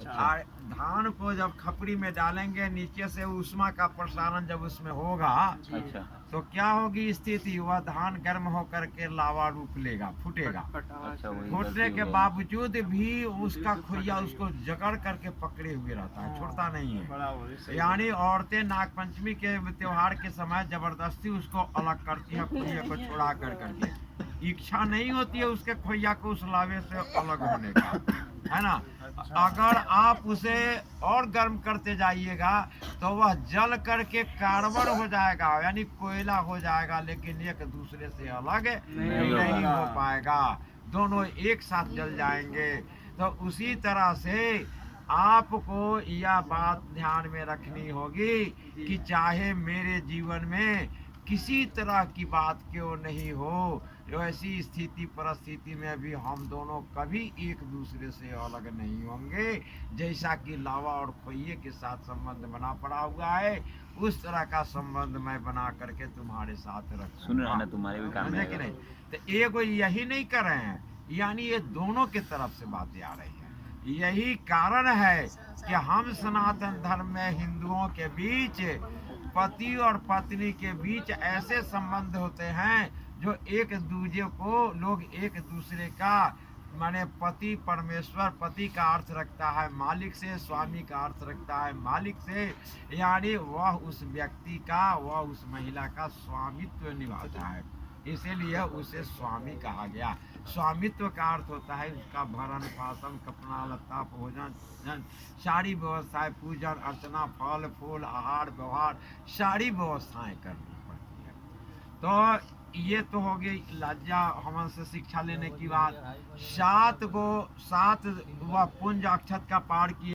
और धान को जब खपड़ी में डालेंगे, नीचे से उष्मा का प्रसारण जब उसमें होगा, अच्छा तो क्या होगी स्थिति, वह धान गर्म होकर के लावा रूप लेगा, फूटेगा। अच्छा, वही फूटने गलती के हो गई। बावजूद भी उसका खोइया उसको जकड़ करके पकड़े हुए रहता है, छोड़ता नहीं है। यानी औरतें नागपंचमी के त्योहार के समय जबरदस्ती उसको अलग करती है, खोइया को छोड़ा कर करके। इच्छा नहीं होती है उसके खोइया को उस लावे से अलग होने का, है ना। अगर आप उसे और गर्म करते जाइएगा तो वह जल करके कार्बन हो जाएगा, यानी कोयला हो जाएगा, लेकिन एक दूसरे से अलग नहीं हो पाएगा, दोनों एक साथ जल जाएंगे। तो उसी तरह से आपको यह बात ध्यान में रखनी होगी कि चाहे मेरे जीवन में किसी तरह की बात क्यों नहीं हो, ऐसी स्थिति परिस्थिति में भी हम दोनों कभी एक दूसरे से अलग नहीं होंगे। जैसा कि लावा और खोइये के साथ संबंध बना पड़ा हुआ है, उस तरह का संबंध मैं बना करके तुम्हारे साथ रखूंगा। सुन रहे हैं ना, तुम्हारे भी काम में समझे कि नहीं। तो एगो यही नहीं कर रहे हैं, यानी ये दोनों की तरफ से बातें आ रही है। यही कारण है कि हम सनातन धर्म में हिंदुओं के बीच पति और पत्नी के बीच ऐसे संबंध होते हैं जो एक दूसरे को लोग एक दूसरे का माने पति परमेश्वर, पति का अर्थ रखता है मालिक से, स्वामी का अर्थ रखता है मालिक से, यानी वह उस व्यक्ति का, वह उस महिला का स्वामित्व निभाता है, इसीलिए उसे स्वामी कहा गया। स्वामित्व का अर्थ होता है उसका भरण पोषण, कपड़ा लत्ता, भोजन, सारी व्यवस्थाएं, पूजन अर्चना, फल फूल, आहार व्यवहार, सारी व्यवस्थाएं करनी पड़ती है। तो ये तो हो गई लज्जा हमन से शिक्षा लेने की बात। सात वह पुंज अक्षत का पार किए।